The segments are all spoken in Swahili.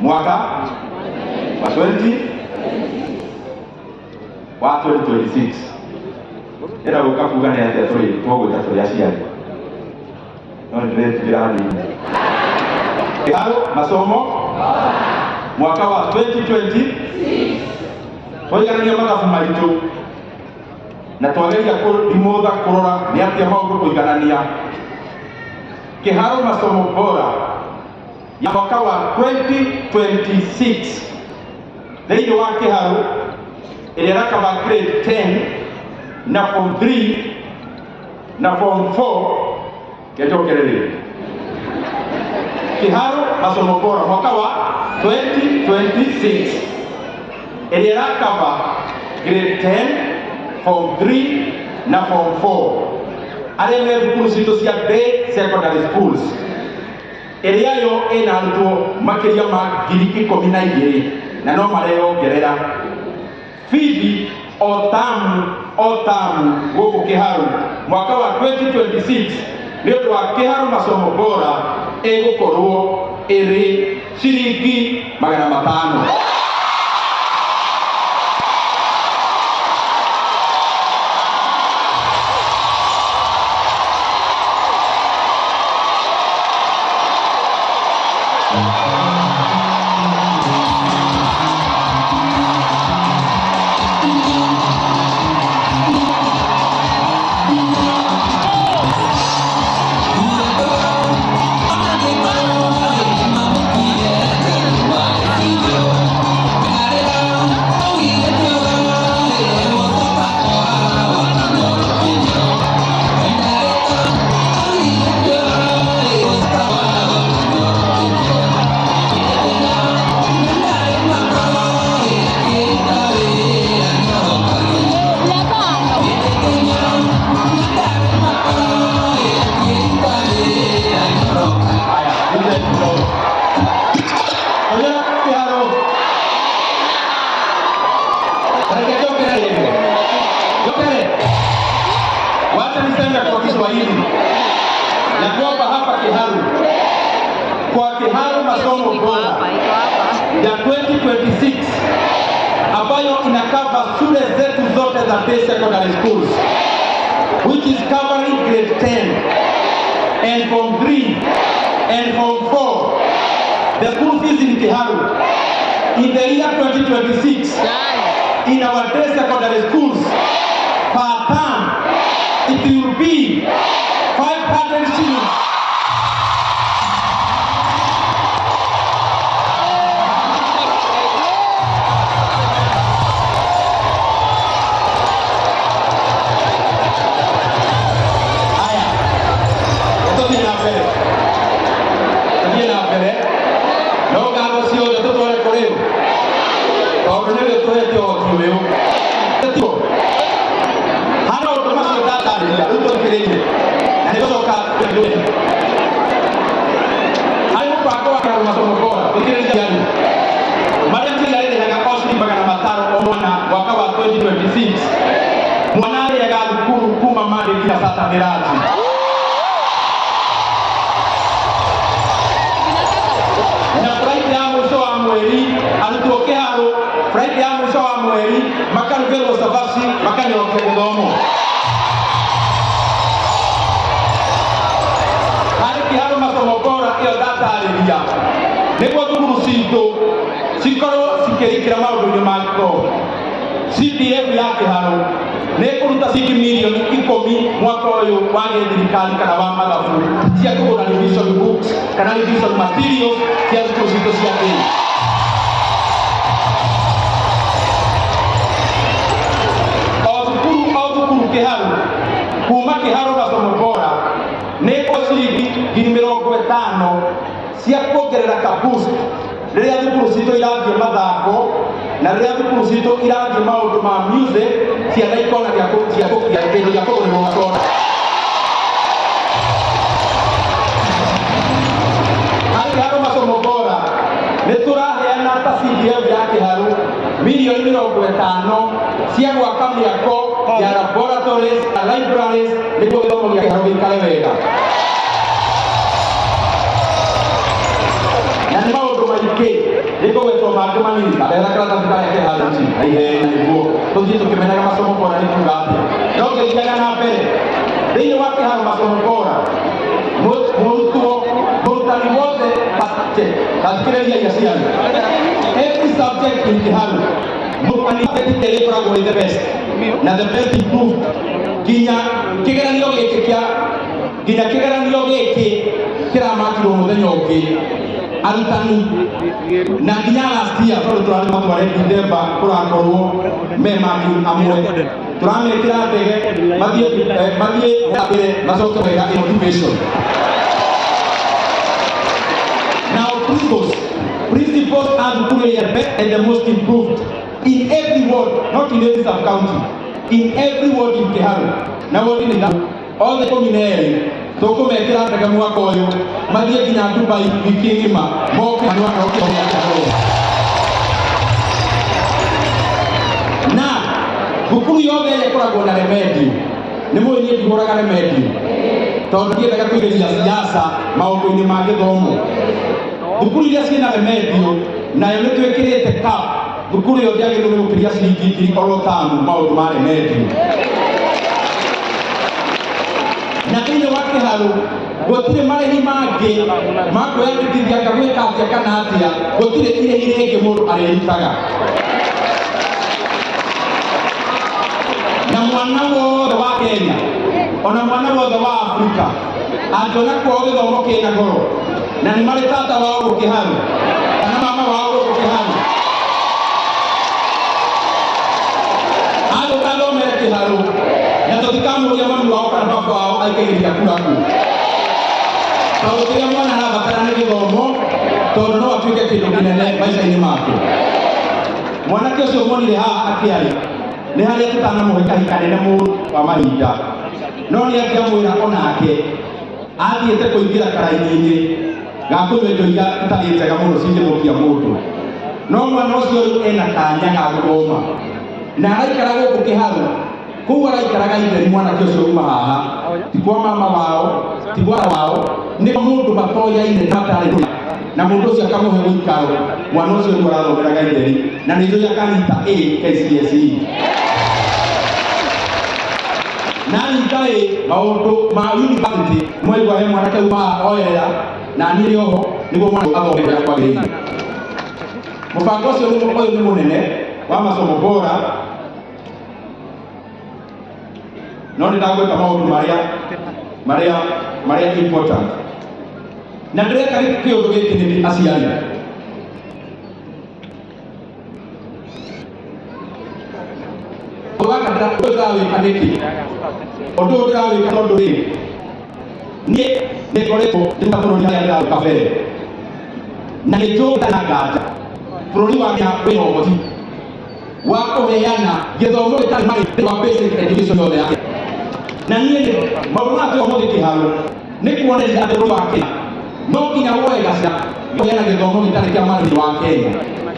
mwaka wa 2026 era ukakuga ni ati tuli twogota tuli aciari no ndiretugira hanini Kiharo masomo mwaka wa 2020 twaiganagia mathabu maitũ na twageria kũrimũtha kũrora nĩ atĩa maũndũ kũiganania Kiharo masomo bora ya mwaka wa 2026 thĩinĩ wa Kiharo ĩrĩa ĩrakaba grade 10 na form 3 na form 4 gĩcokerere Kiharo masomo bora mwaka wa 2026 ĩrĩa ĩrakaba grade 10 form 3 na form 4 arĩa me thukuru citũ cia day secondary schools ĩrĩa yo ĩna arutwo makĩria ma 12,000 na no mareyongerera bithi o tamu gũkũ Kiharo mwaka wa 2026 nĩ ũndũ wa Kiharo masomo bora ĩgũkorwo ĩrĩ ciringi 500. Wacha niseme kwa Kiswahili ya kwamba hapa Kiharo kwa Kiharo masomo bora ya 2026 ambayo inakava shule zetu zote za day secondary schools which is covering grade 10 and form 3 and form 4. The school fees in Kiharo in the year 2026 in our day secondary schools per term it will be 500 shillings. Haya, ndio ninapele. No gago sio ndio tutore koleo. Kwa nini tuwete okimeo? Na nikotoka ndani. Hayo pako wa masomo bora. Tukirejea yani. Mariam yale ya kakosi mpaka na mataro omwana mwaka wa 2026. Mwanare ya gukuru kuma made kila sasa miraji. Na Friday ya mwisho wa mwezi alitokea haro. Friday ya mwisho wa mwezi makanugelo safasi makanyo kegomo. Kiharo masomo bora iyo datarĩria nĩguo thukuru citũ cikorwo cikĩrikĩra maũndũ-inĩ magĩko. CDF ya Kiharo nĩkũruta ciringi mirioni 10 mwaka ũyũ wa gĩthirikari kana wa mathabu cia kũgũra revision books kana revision materials cia thukuru citũ cia thĩ. O thukuru Kiharo kuma Kiharo masomo bora nĩkũ ciringi 50,000 cia kuongerera kaboost rĩrĩa thukuru citũ irathiĩ mathako na rĩrĩa thukuru citũ irathiĩ maũndũ ma music ciana ikona gĩa kũgũrĩrwo makona. Kiharo masomo bora nĩtũraheana ta CDF ya Kiharo mirioni 50 cia gwaka mĩako ya laboratories na libraries nĩguo gĩthomo gĩa Kiharo gĩikare wega. Na nĩ maũndũ maingĩ wake manini kadera kala katika yake hali aihe nguo tujito kimenaga masomo bora ni kungati ndio kijaga na mbele ndio wake hali masomo bora mutani wote pate kafikiria ya siasa every subject in Kiharu mutani wote kile kwa the best na the best improved kigeranio giki kia kigeranio giki kira makiro muthenya ungi arutani na nginya last year turari matware December kurakorwo me maki amwe turamekira ndege mathie mbere macoke wega motivation. Now principles are the best and the most improved in every ward, not in every sub-county, in every ward in Kiharu. Now what in all the community toko mekira ndege mwaka uyu mathie nginya Dubai wiki moke ni wakaoke na thukuru yothe ĩrĩa ĩkoragwo na remedio nĩ mũĩ niĩ ndigũraga remedio tondũ ndiendaga kũingĩria siasa maũndũ-inĩ ma gĩthomo. Thukuru iria ciĩna remedio nayo nĩ twĩkĩrĩte cap thukuru ĩyo ndĩagĩrĩirwo nĩ gũkĩria ciringi 1000 oro tamu maũndũ ma remedio. Na thĩinĩ wa Kiharu gũtirĩ marĩhi mangĩ ma kwĩyandĩkithia anga gwĩka atĩa kana atĩa, gũtirĩ irĩhi rĩngĩ mũndũ arĩrutaga. Na mwana wothe wa Kenya ona mwana wothe wa Afrika angĩona kwao gĩthomo kĩna goro na nĩ marĩ tata wao gũkũ Kiharu kana mama wao gũkũ Kiharu athomere Kiharu na tũtikamũria mami wao kana baba wao aikaigĩria kura kũ, tondũ kĩrĩa mwana arabatara nĩ gĩthomo tondũ no atuĩke kĩndũ kĩnene maica-inĩ make. Mwanake ũcio muonire haha akĩarĩ nĩ harĩa tũtanamũhe kahika nene mũndũ wa mahinda, no nĩ angĩamwĩra onake athiĩte kũingĩra karaini-inĩ ga kũnyua indo iria itarĩ njega mũno cingĩthũkia mũndũ, no mwana ũcio rĩu ena kanya ga gũthoma na araikara gũkũ Kiharu. Kũu araikaraga itheri mwanake ũcio uma haha ti kwa mama wao ti kwa wao, nĩ mũndũ matoyaine matarĩ na mũndũ ũcio akamũhe gũikaro. Mwana ũcio rĩu arathomeraga itheri na nĩ ithuĩ akanyita A KCSE na nĩngaĩ maũndũ ma university mwaigua he mwanake uma oerera na niĩ oho nĩguo mwana athomera kwagĩrĩire. Mũbango ũcio ũyũ nĩ mũnene wa masomo bora, no nĩndagwĩka maũndũ marĩa important na ndĩreka kĩũndũ gĩkĩ nĩ aciari. Ũndũ ndĩrawĩka nĩkĩ? Ũndũ ndĩrawĩka tondũ rĩ niĩ nĩngoretwo ndĩma bũrũri harĩa ndĩrawĩka mbere na nĩnjũĩ na nganja bũrũri wa Kenya wĩna ũhoti wa kũheana gĩthomo gĩtarĩ marĩhi wa basic education yothe yake. Na niĩ maũndũ maya twĩhomo Kiharu nĩ kuonereria andũ bũrũri wa Kenya no nginya woe gaca kũheana gĩthomo gĩtarĩ kĩa marĩhi wa Kenya,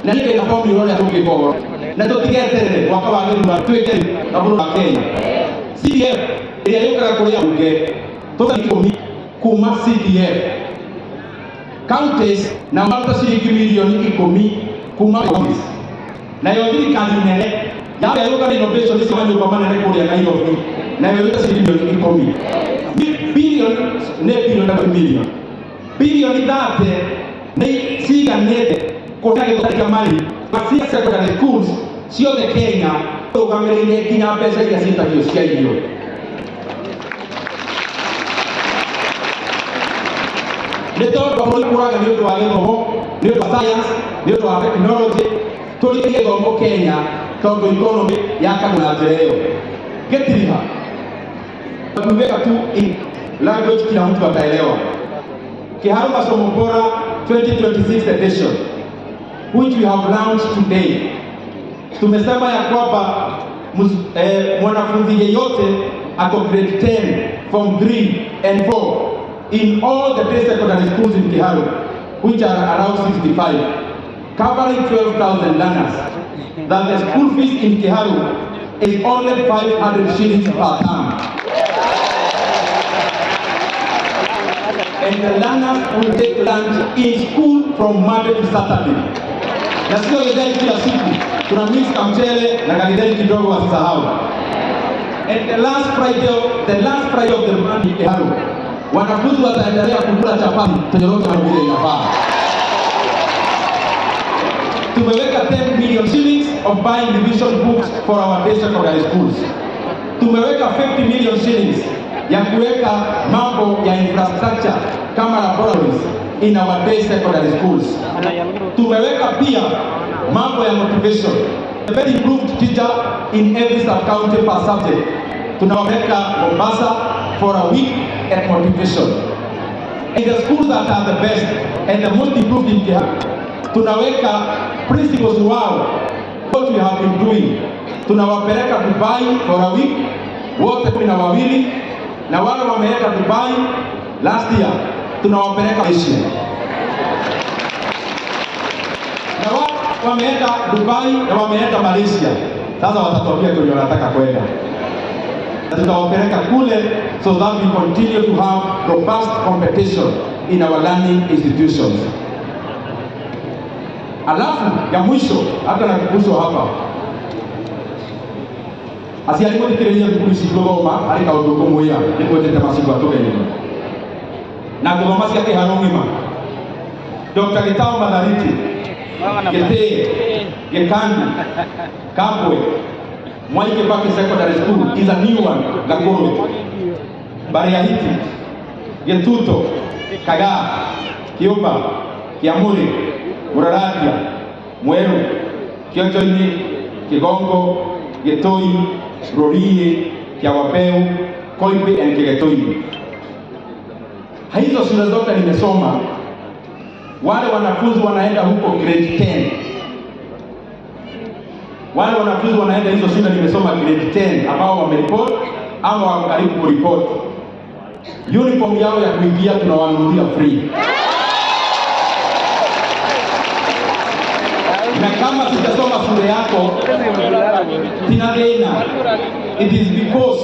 na niĩ ndĩna formula ũrĩa tũngĩka ũhoro na tũtigeterere mwaka wa gĩthurano twĩke na bũrũri wa Kenya. CDF ĩrĩa yũkaga kũrĩ ambunge tũgĩkũmi kuma CDF counties na maruta ciringi milioni 10 kuma counties, nayo thirikari nene ya yũkaga innovation icio manyũmba manene kũrĩa Nairobi nayo yũkaga ciringi milioni 10 bilioni nĩ bilioni bilioni 30 nĩ ciganĩte kũheana gĩthomo kĩa marĩhi cia secondary schools ciothe Kenya tũrũgamĩrĩire nginya mbeca iria ciĩtagio cia irio. Nĩ tondũ bũrũri kũraga nĩ ũndũ wa gĩthomo, nĩ ũndũ wa science, nĩ ũndũ wa technology, tũrĩ gĩthomo Kenya tondũ economy yakagwo na njĩra ĩyo. Gĩtiriha tuweka tu in language kila mtu ataelewa. Kiharu Masomo Bora 2026 edition which we have launched today, tumesema ya kwamba mwanafunzi yeyote ako grade 10 from 3 and 4 in all the day secondary schools in Kiharu, which are around 65, covering 12,000 learners, that the school fees in Kiharu is only 500 shillings per term. And the learners will take lunch in school from Monday to Saturday. na sio githeri kila siku, tuna mix kamchele na kagitheri kidogo wasisahau. And the last Friday of the month in Kiharu, wanafunzi wataendelea kukula chapati tonyoroka na vile inafaa. Tumeweka 10 million shillings of buying revision books for our day secondary schools. Tumeweka 50 million shillings ya kuweka mambo ya infrastructure kama laboratories in our day secondary schools. Tumeweka pia mambo ya motivation, a very improved teacher in every sub-county per subject. Tunaweka Mombasa for a week at motivation. In the schools that are the best and the most improved in Kiharu, tunaweka principals wao, what we have been doing. Tunawapeleka Dubai for a week, wote 12, na wale wameenda Dubai last year, tunawapeleka Asia. Na wale wameenda Dubai na wameenda Malaysia, sasa watatuambia kwenye wanataka kwenda. Tutawapeleka kule so that we continue to have robust competition in our learning institutions. Alafu ya mwisho hata na kukuso hapa asialimo dikirenya kukusi globoma alika udoko moya iko tete masiku atoke nyuma na globoma si yake harongima Dr. Gitao Madhariti Gete Gekandi Kabwe Mwai Kibaki Secondary School is a new one. Gakoro Bariahiti Getuto Kaga Kiuba Kiamuri Muraratia Mweru Kionjoni Kigongo Getoi Rorie Kiawapeu Koipe and Kigetoi. Hizo shule zote nimesoma. Wale wanafunzi wanaenda huko grade 10. Wale wanafunzi wanaenda hizo shule nimesoma grade 10 ambao wameripoti ama wako karibu kuripoti. Uniform yao ya kuingia tunawanunulia free. Na kama sijasoma shule yako tinadena, it is because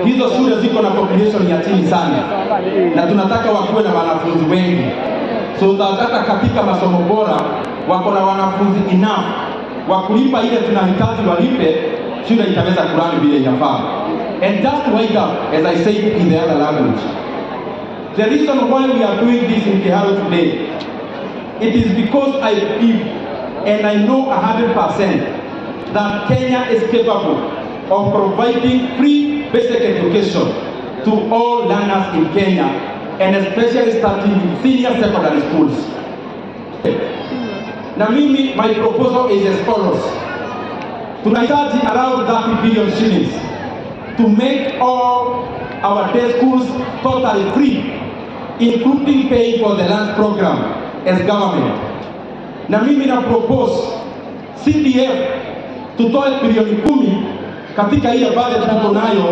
hizo shule ziko na population ya chini sana na tunataka wakuwe na wanafunzi wengi, so hata katika masomo bora wako na wanafunzi enough wa kulipa ile tunahitaji walipe, shule itaweza kurani vile inafaa. And just to wake up, as I said in the other language, the reason why we are doing this in Kiharu today, it is because I believe and I know 100% that Kenya is capable of providing free basic education to all learners in Kenya, and especially starting in senior secondary schools. Now mimi, my proposal is as follows. Tunahitaji around 30 billion shillings to make all our day schools totally free, including paying for the lunch program as government. Na mimi na propose CDF tutoe bilioni 10 katika ile budget tuko nayo.